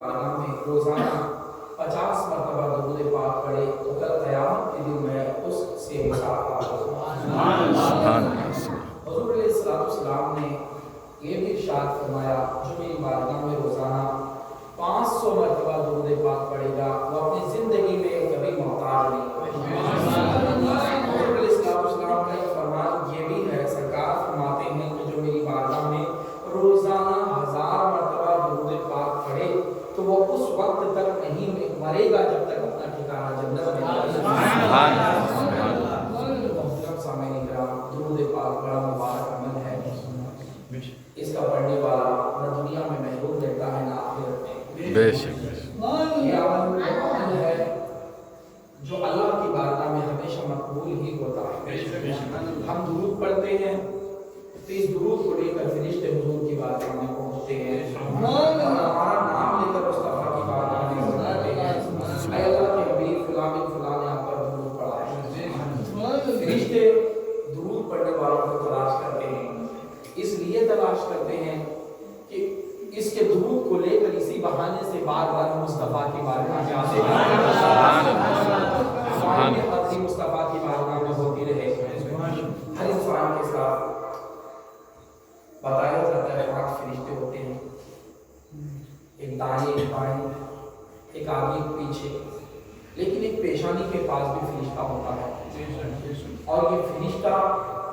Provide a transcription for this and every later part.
में रोजाना 50 मरतबा दुरूद पाक पढ़े तो कल क़यामत के दिन मैं उससे मुसाफा करूंगा। हुज़ूर अलैहिस्सलाम ने ये भी इरशाद फरमाया, जो मेरी बारगाह में रोजाना 500 मरतबा दुरूद पाक पढ़ेगा वो अपनी जिंदगी में कभी मोहताज नहीं होगा। हुज़ूर अलैहिस्सलाम का एक फरमान ये भी है, सरकार फरमाते हैं कि जो मेरी बारगाह में रोजाना 1000 मरतबा दुरूद पाक पढ़े तो वो उस वक्त तक नहीं मरेगा जब तक अपना ठिकाना जन्नत में नहीं। दुरूद पाक बड़ा मुबारक अमल है, इसका पढ़ने वाला न दुनिया में महबूब रहता है ना आखिरत में। बेशक ये अमल है जो अल्लाह की बारगाह में हमेशा मकबूल ही होता है। हम दुरूद पढ़ते हैं तो इस दुरूद को लेकर फरिश्ते हुजूर की बारगाह में पहुंचते हैं, हमारा नाम लेकर मुस्तफा की बारगाह में बुलाते हैं, ऐ अल्लाह के हबीब फलां बिन फलां ने आप पर दुरूद पढ़ा है। फरिश्ते दुरूद पढ़ने वालों को तलाश करते हैं, इसलिए तलाश करते हैं कि इसके दुरूद को लेकर इसी बहाने से बार-बार मुस्तफा की बारगाह में आते हैं, मुस्तफा की बारगाह में होती रहे। हर इंसान के साथ बताया जाता है 8 फरिश्ते होते हैं, एक दाएं एक बाएं, एक आगे एक पीछे, लेकिन एक पेशानी के पास भी फरिश्ता होता है। और ये फरिश्ता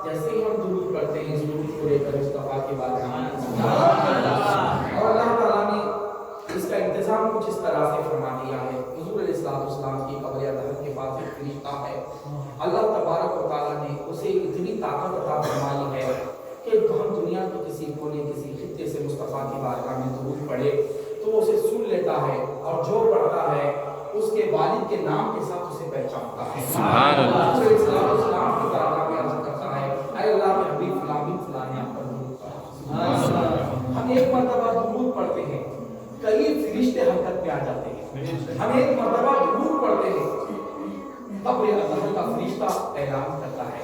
जैसे ही हम दुरूद पढ़ते हैं इस दुरूद को लेकर मुस्तफा की बारगाह में, और अल्लाह ताला ने इसका इंतजाम कुछ इस तरह से फरमा दिया है। हुजूर अलैहिस्सलाम की कब्र अज़हर के पास एक फरिश्ता है, अल्लाह तबारक व तआला ने उसे इतनी ताकत अता फरमाई है कि हम दुनिया के किसी कोने किसी खित्ते से मुस्तफा की बारगाह में दुरूद पढ़े तो उसे सुन लेता है, और जो पढ़ता है उसके वालिद के नाम के साथ उसे पहचानता है। सुभान अल्लाह। इस्लाम की बारगाह में अर्ज़ करता है, ऐ अल्लाह के हबीब फलां बिन फलां ने आप पर दुरूद पढ़ा। हम एक मरतबा दुरूद पढ़ते हैं, कई फरिश्ते हरकत में आ जाते हैं। हम एक मरतबा दुरूद पढ़ते हैं, कब्र अज़हर का फरिश्ता ऐलान करता है।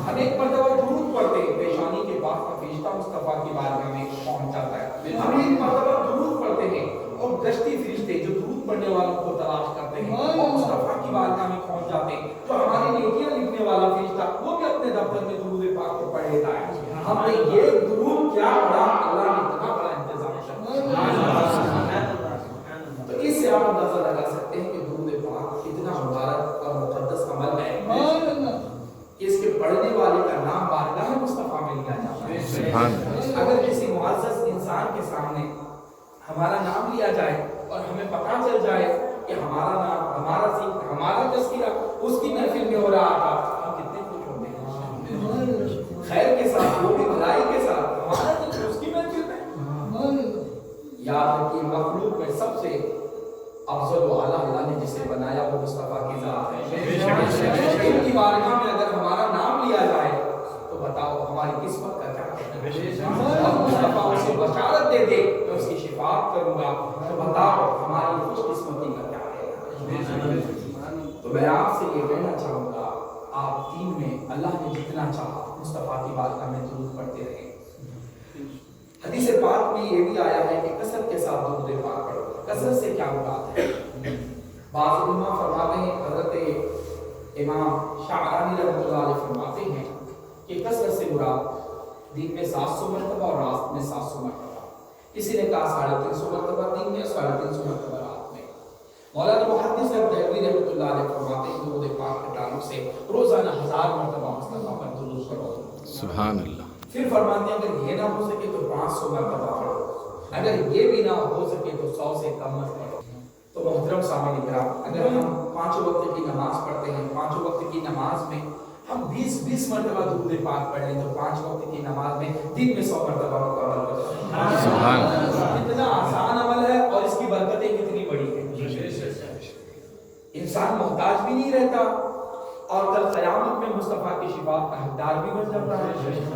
हम एक मरतबा दुरूद पढ़ते हैं, पेशानी के पास का फरिश्ता मुस्तफा की बारगाह में पहुंच जाता है। हम एक मरतबा दुरूद पढ़ते हैं और गश्ती फरिश्ते जो दुरूद पढ़ने वालों को तलाश करते हैं वो मुस्तफा की बारगाह में पहुंच जाते हैं। तो हमारी नेकियां लिखने वाला फरिश्ता वो भी अपने दफ्तर में दुरूद पाक को पढ़ लेता है। हमने ये दुरूद क्या पढ़ा, अल्लाह ने इतना बड़ा इंतजाम किया। तो इससे आप अंदाजा लगा सकते हैं कि दुरूद पाक कितना मुबारक और मुक़द्दस अमल है कि इसके पढ़ने वाले का नाम बारगाह मुस्तफा में लिया जाता है। अगर किसी मुअज़्ज़ज़ इंसान के सामने हमारा नाम लिया जाए और हमें पता चल जाए कि हमारा नाम हमारा तज़किरा उसकी महफिल में हो रहा था, हम कितने खुश होते हैं। खैर के साथ, वो भी भलाई के साथ, हमारा जिक्र उसकी महफिल में। याद रखिए, मखलूक में सबसे अफजल व आला अल्लाह ने जिसे बनाया वो मुस्तफा की ज़ात है। इनकी बारगाह में अगर हमारा नाम लिया जाए तो बताओ हमारी किस्मत का क्या कहना है। और मुस्तफा उसे बशारत दे दे मैं उसकी शिफाअत करूंगा, तो बताओ हमारी खुशकिस्मती का क्या कहना है। तो मैं आपसे ये कहना चाहूँगा, आप दीन में अल्लाह ने जितना चाहा मुस्तफा की बारगाह में दुरूद पढ़ते रहे। हदीस पाक में ये भी आया है कि कसरत के साथ दुरूद पाक पढ़ो। कसरत से क्या मुराद है? बाज़ उलमा फरमाते हैं, हज़रत इमाम शाअरानी रहमतुल्लाह अलैह फरमाते हैं कि कसरत से मुराद दिन में 700 मरतबा और रात में 700 मरतबा। किसी ने कहा 350 मरतबा दिन में, 350 मरतबा रात में। मौलाना मुहद्दिस दहलवी रहमतुल्लाह अलैह फरमाते हैं दुरूद पाक के ताल्लुक से रोजाना 1000 मरतबा मुस्तफा पर दुरूद पढ़ो। सुभान अल्लाह। फिर फरमाते हैं अगर ये ना हो सके तो 500 मरतबा पढ़ो, अगर ये भी ना हो सके तो 100 से कम मत पढ़ो। तो मोहतरम सामने इकराम, अगर हम 5 वक्त की नमाज पढ़ते हैं, 5 वक्त की नमाज में हम 20 मरतबा दुरूद पाक पढ़ लें तो 5 वक्त की नमाज में दिन में 100 मरतबा मुकम्मल हो जाए। सुभान अल्लाह। कितना आसान अमल है और इसकी बरकतें कितनी बड़ी हैं। इंसान मोहताज भी नहीं रहता और कल क़यामत में मुस्तफा की शिफाअत का हकदार भी बन जाता है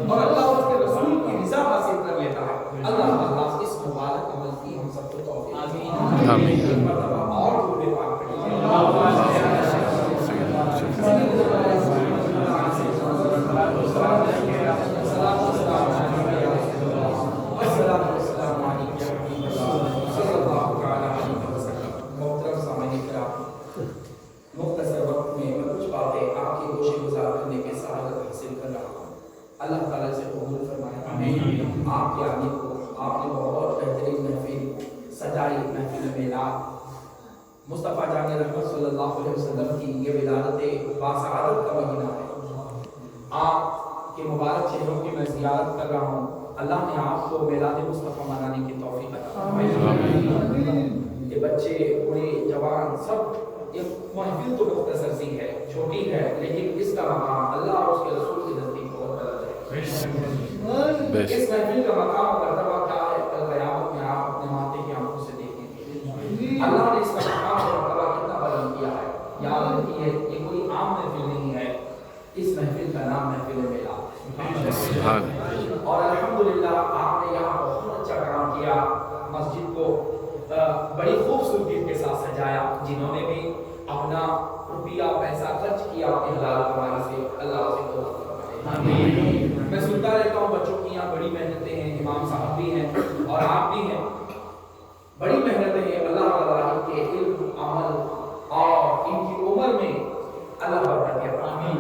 और अल्लाह और उसके रसूल की रिज़ा हासिल कर लेता है। अल्लाह ताला इस मुबारक अमल की हम सबको तौफीक दे। आमीन। एक मरतबा और दुरूद पाक पढ़िए। सल्लल्लाहु अलैहि वसल्लम। जाए महफिल मिलाद। मुस्तफ़ा जान रहमत सल्लल्लाहु अलैहि वसल्लम की ये विलादत बासआदत का महीना है। आपके मुबारक चेहरों की मैं ज़ियारत कर रहा हूँ। अल्लाह ने आपको मिलाद मुस्तफ़ा मनाने की तौफीक अता फरमाई। ये बच्चे बूढ़े जवान सब, ये महफिल तो मुख्तसर सी है, छोटी है, लेकिन इसका मकाम अल्लाह और उसके रसूल के नज़दीक बहुत बड़ा है। इस महफिल का मकाम और मर्तबा क्या है, कल क़यामत में आप अपने माथे की आंखों से देखेंगे। अल्लाह ने इसका मकाम और मर्तबा कितना बुलंद किया है। याद रखिए, ये कोई आम महफिल नहीं है, इस महफिल का नाम महफिल मिलाद। और अल्हम्दुलिल्लाह आपने यहाँ बहुत अच्छा काम किया, मस्जिद को बड़ी खूबसूरती के साथ सजाया। जिन्होंने भी अपना रुपया पैसा खर्च किया अपनी हलाल कमाई से, अल्लाह से आमीन। मैं सुनता रहता हूँ बच्चों की यहाँ बड़ी मेहनतें हैं, इमाम साहब भी हैं और आप भी हैं, बड़ी मेहनतें हैं। अल्लाह ताला इनके इल्म, अमल और इनकी उम्र में अल्लाह बरकत दे। आमीन।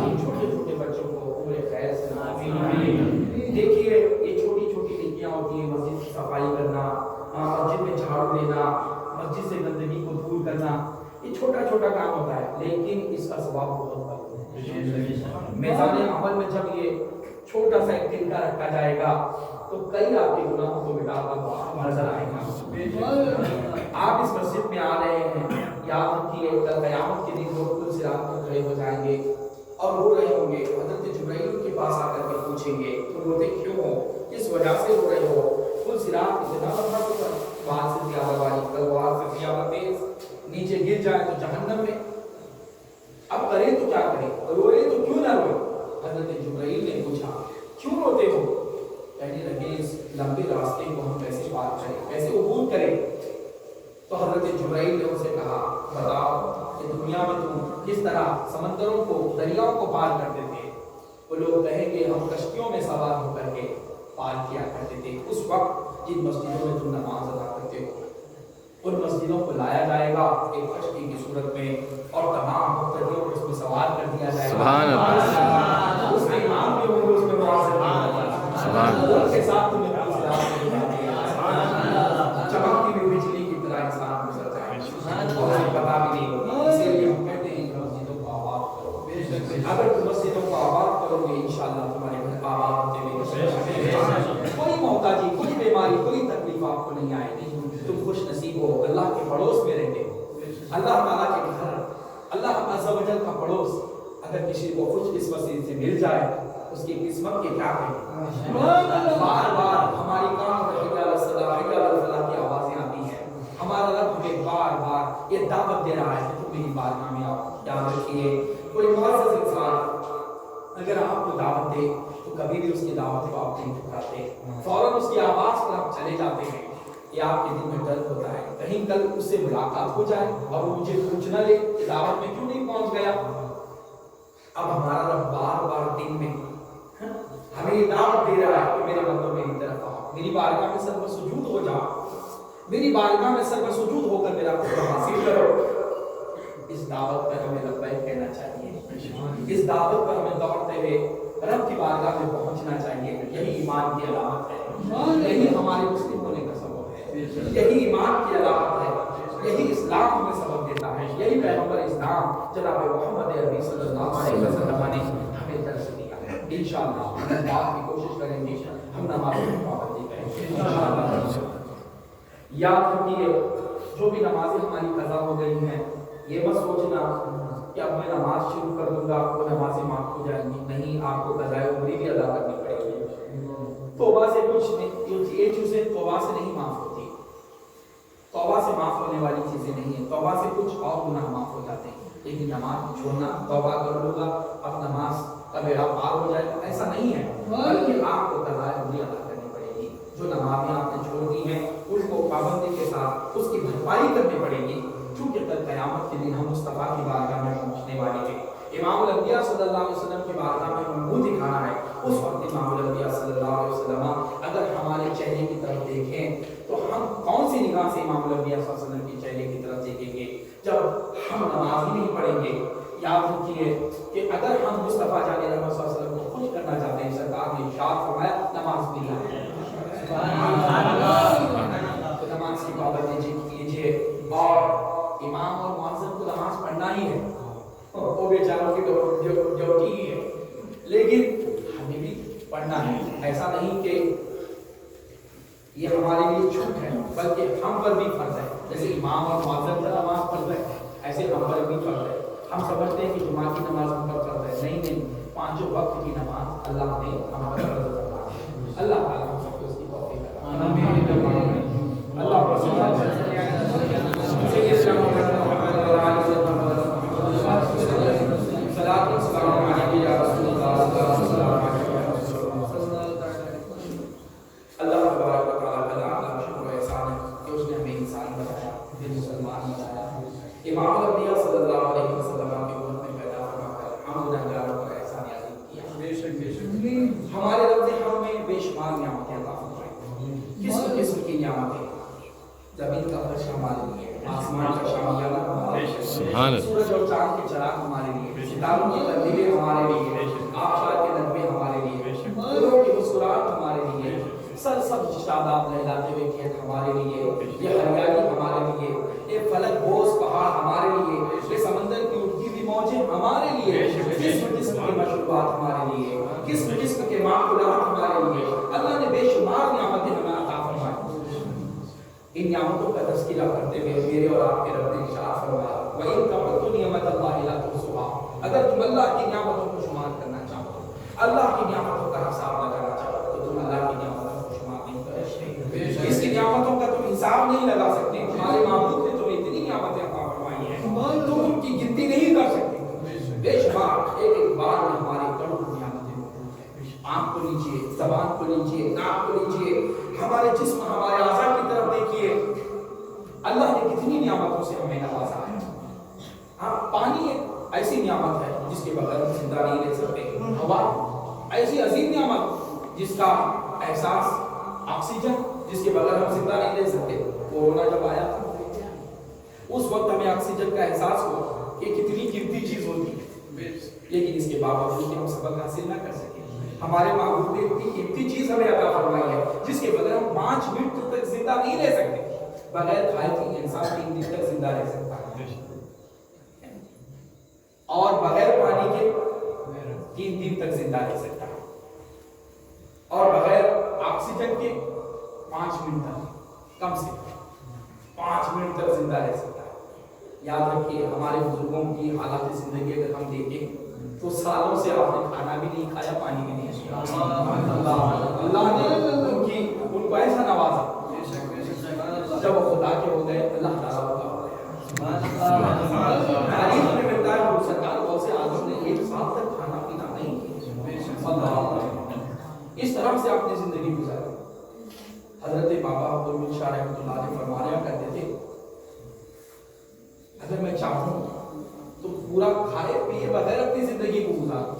इन छोटे छोटे बच्चों को पूरे खैर से आमीन। देखिए, ये छोटी छोटी नेकियां होती हैं, मस्जिद की सफाई करना, मस्जिद में झाड़ू देना, मस्जिद से गंदगी को दूर करना, ये छोटा छोटा काम होता है, लेकिन इसका सवाब बहुत बड़ा है। मैदान अमल में जब ये छोटा सा एक तिनका रखा जाएगा तो कई आपके गुनाहों को मिटाकर नजर आएगा। आप इस मस्जिद में आ रहे हैं, याद रखिए कल क़यामत के दिन लोग कुल सिरात पर खड़े हो जाएंगे और रो रहे होंगे। हज़रत जिब्राइल के पास आकर के पूछेंगे, तुम रोते क्यों हो, किस वजह से रो रहे हो? कुल सिरात इतना लंबा होगा, बाहर से ज़्यादा वाली, तलवार से ज़्यादा तेज, नीचे गिर जाए तो जहन्नम में। अब करें तो क्या करें, रोए तो क्यों ना रोए? हज़रत जिब्राइल ने पूछा, क्यों रोते हो? कहने लगे, इस लंबे रास्ते को हम कैसे पार करें, कैसे अबूर करें? तो हज़रत जिब्राइल ने उनसे कहा, बताओ कि दुनिया में तुम किस तरह समंदरों को, दरियाओं को पार करते थे? वो लोग कहेंगे, हम कश्तियों में सवार होकर के पार किया करते थे। उस वक्त जिन मस्जिदों में तुम नमाज अदा करते हो, उन मस्जिदों को लाया जाएगा एक कश्ती की सूरत में और तमाम मुक्तदियों को उसमें सवार कर दिया जाएगा। सुभान अल्लाह। उसमें इमाम भी होंगे, उसमें मुअज्जिन भी होंगे। सुभान अल्लाह। उनके साथ तुम्हें चमकती हुई बिजली की तरह इंसान गुजर जाएगा और हमें पता भी नहीं होगा। इसीलिए हम कहते हैं मस्जिदों को आबाद करो। अगर तुम मस्जिदों को आबाद करोगे, इंशाअल्लाह तुम्हारे घर आबाद होते हुए कोई मोहताजी, कोई बीमारी, कोई तकलीफ आपको नहीं आएगी। तुम खुश नसीब हो, अल्लाह के पड़ोस में रहते हो, अल्लाह ताला के घर, अल्लाह अज़्ज़ा व जल का पड़ोस। अगर किसी को खुश किस्मत से मिल जाए, उसकी किस्मत के क्या कहें। बार बार हमारी कान में की आवाजें आती हैं, हमारा रब हमें बार बार ये दावत दे रहा है कि तुम मेरी बारगाह में आओ। याद रखिए, कोई मुअज़्ज़िज़ इंसान अगर आपको दावत दे तो कभी भी उसकी दावत को आप नहीं ठुकराते, फौरन उसकी आवाज़ पर आप चले जाते हैं। ये आपके दिल में डर होता है कहीं कल उससे मुलाकात हो जाए और वो मुझे पूछ न ले कि दावत में क्यों नहीं पहुंच गया। अब हमारा रब बार बार दिन में हमें ये दावत दे रहा है कि मेरे बंदों मेरी तरफ आओ, मेरी बारगाह में सर्व सुजूद हो जाओ, मेरी बारगाह में सर्व सुजूद होकर मेरा कुर्ब हासिल करो। इस दावत पर हमें लब्बैक कहना चाहिए, इस दावत पर हमें दौड़ते हुए रब की बारगाह में पहुंचना चाहिए। यही ईमान की अलामत है, यही हमारे मुस्लिम होने का सबब है, यही ईमान की अलामत है, यही इस्लाम हमें सबक देता है, यही पैगंबर इस्लाम जनाब मोहम्मद अरबी सल्लल्लाहु अलैहि वसल्लम ने हमें दर्श दिया है। इंशाअल्लाह हम बात की कोशिश करेंगे, हम नमाज की पाबंदी करेंगे इंशाअल्लाह। याद रखिए, जो भी नमाजें हमारी कज़ा हो गई हैं, ये मत सोचना कि अब मैं नमाज शुरू कर दूंगा वो नमाजें माफ हो जाएंगी। नहीं, आपको कज़ाए उम्री भी अदा करनी पड़ेगी। तौबा से कुछ नहीं, ये चीज़ें तौबा से नहीं माफ होती, तौबा से माफ होने वाली चीजें नहीं है। तौबा से कुछ और गुनाह माफ हो जाते हैं, लेकिन नमाज छोड़ना, तौबा कर लूंगा अब नमाज का बेड़ा पार हो जाएगा, ऐसा नहीं है, बल्कि आपको कज़ाए उम्री अदा करनी पड़ेगी। जो नमाजें आपने छोड़ दी हैं उनको पाबंदी के साथ उसकी भरपाई करनी पड़ेगी, क्योंकि कल क़यामत के दिन हम मुस्तफ़ा की बारगाह में पहुंचने वाले हैं। इमामुल अंबिया सल्लल्लाहु अलैहि वसल्लम की बारगाह में हम मुंह दिखाना है। उस वक्त इमामुल अंबिया सल्लल्लाहु अलैहि वसल्लम अगर हमारे चेहरे की तरफ देखें तो हम कौन सी निगाह से इमामुल अंबिया सल्लल्लाहु अलैहि वसल्लम के चेहरे की तरफ देखेंगे जब हम नमाज ही नहीं पढ़ेंगे। याद रखिए कि अगर हम मुस्तफ़ा जाने रहमत सल्लल्लाहु अलैहि वसल्लम को खुश करना चाहते हैं, सरकार ने इरशाद फरमाया नमाज भी है, तो नमाज की मोहब्बत कीजिए। और इमाम और मुअज्जिन को नमाज पढ़ना ही है, वो बेचारों की ड्यूटी ही है, लेकिन हमें भी पढ़ना है। ऐसा नहीं कि ये हमारे लिए छूट है, बल्कि हम पर भी फर्ज है। जैसे इमाम और मुअज्जिन पर नमाज फर्ज है, ऐसे हम पर भी फर्ज है। हम समझते हैं कि जुमा की नमाज हम पर फर्ज है, नहीं नहीं, पांचों वक्त की नमाज अल्लाह ने हम पर फर्ज रखा है। अल्लाह ताला हम सबको उसकी तौफीक अता फरमाए। अल्लाह हमारे रब ने हमें बेशुमार नियामतें अता फरमाई। किस्म किस्म की नियामतें, जमीन का फर्श हमारे लिए, आसमान का शामियाना हमारे लिए, सूरज और चांद के चिराग हमारे लिए, सितारों की तकदीरें हमारे लिए, आबशार के नगमे हमारे लिए, फूलों की मुस्कुराहट हमारे लिए, सरसब्ज शादाब लहलाते हुए खेत हमारे लिए, ये हरियाली हमारे लिए, ये फलक बोझ पहाड़ हमारे लिए, ये समंदर की उठती हुई मौजें हमारे लिए, किस्म किस्म के मशरूबात हमारे लिए, किस्म किस्म के माकुलात हमारे लिए। अल्लाह ने बेशुमार नियामतें हमें अता फरमाई। इन नियामतों का तज़किरा करते हुए मेरे और आपके रब ने इरशाद फरमाया, व इन तअद्दु निअमतल्लाहि ला तुहसूहा। अगर तुम अल्लाह की नियामतों को शुमार करना चाहो, अल्लाह की नियामतों का हिसाब लगाना चाहो, तो तुम अल्लाह की नियामतों को शुमार नहीं कर सकते। इसकी नियामतों का तुम हिसाब नहीं लगा सकते। तुम्हारे माबूद ने तुम्हें इतनी नियामतें अता फरमाई हैं, तुम उनकी गिनती नहीं कर सकते। बेशुमार एक एक बार में हमारी करोड़ों नियामतें मौजूद हैं। आँख को लीजिए, ज़बान को लीजिए, नाक को लीजिए, हमारे जिस्म, हमारे आज़ा की तरफ देखिए। अल्लाह ने कितनी नियामतों से हमें नवाजा है। हाँ, पानी एक ऐसी नियामत है जिसके बगैर हम जिंदा नहीं रह सकते। हवा ऐसी अजीम नियामत जिसका एहसास, ऑक्सीजन जिसके बगैर हम जिंदा नहीं रह सकते। कोरोना जब आया था उस वक्त हमें ऑक्सीजन का एहसास हुआ कि कितनी कीमती चीज होती है, लेकिन इसके बावजूद हम सबक हासिल ना कर सके। हमारे माबूद ने इतनी कीमती चीज हमें अता फरमाई है जिसके बगैर हम 5 मिनट तक जिंदा नहीं रह सकते। बगैर खाए कि इंसान 3 दिन तक जिंदा रह सकता है, और बगैर पानी के 3 दिन तक जिंदा रह सकता है, और बगैर ऑक्सीजन के 5 मिनट तक, कम से कम 5 मिनट तक जिंदा रह सकता है। याद रखिए, हमारे बुजुर्गों की हालात जिंदगी अगर हम देखें तो सालों से आपने खाना भी नहीं खाया, पानी भी नहीं पिया। अल्लाह ने उनको ऐसा नवाजा, जब वो खुदा के हो गए अल्लाह ताला का हो गया। तारीफ में मिलता है वो सरकार गौसे आजम ने 1 साल तक खाना पीना नहीं किया, इस तरह से आपने जिंदगी गुजारी। हजरत बाबा अब्दुल शाह रहमतुल्लाह अलैह फरमाया करते थे, अगर मैं चाहूं तो पूरा खाए पिए बगैर अपनी जिंदगी को गुजारूं,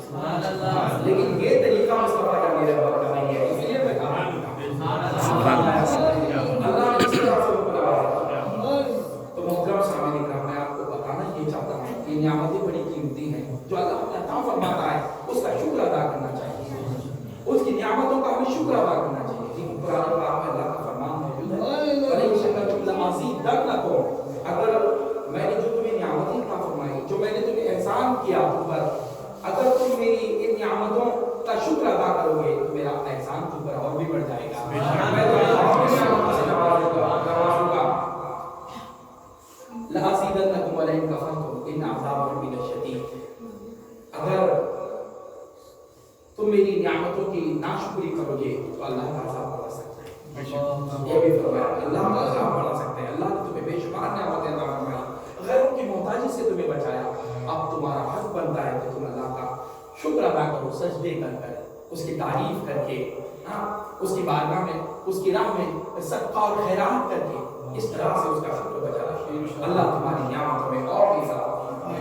लेकिन ये तरीका मुस्तफा का मेरे बाप का नहीं है, इसलिए मैं कहा अल्लाह ने इस तरह से उनको नवाजा। तो मोहतरम सामने इकराम, मैं आपको बताना ये चाहता हूँ कि नियामतें बड़ी कीमती हैं जो अल्लाह हमें अता फरमाता है, उसका शुक्र अदा करना चाहिए, उसकी नियामतों का हमें शुक्र अदा करना चाहिए। क्योंकि कुरान पाक में अल्लाह का फरमान मौजूद है, वलइन शकरतुम लअज़ीदन्नकुम। अगर मैंने जो तुम्हें नियामतें अता फरमाई, जो मैंने तुम्हें एहसान किया तुम पर, अगर तुम मेरी इन नियामतों का शुक्र अदा करोगे तो मेरा एहसान तुम पर और भी बढ़ जाएगा, मैं तुम्हें और भी नियामतों से नवाजूंगा। लअज़ीदन्नकुम वलइन कफरतुम इन अज़ाबी लशदीद। अगर तुम मेरी नियामतों की नाशुक्री करोगे तो अल्लाह का अज़ाब बढ़ा सकता है। ये भी फरमाया, अल्लाह का अज़ाब बढ़ा सकता है। अल्लाह ने तुम्हें बेशुमार नियामतें अता फरमाई, गैरों की मोहताजी से तुम्हें बचाया। अब तुम्हारा हक बनता है कि तुम अल्लाह का शुक्र अदा करो, सजदे कर उसकी तारीफ करके, हाँ, उसकी बारगाह में, उसकी राह में सदका और खैरात करके, इस तरह से उसका शुक्र बजाना। अल्लाह तुम्हारी नियामतों में और भी इज़ाफा फरमाए।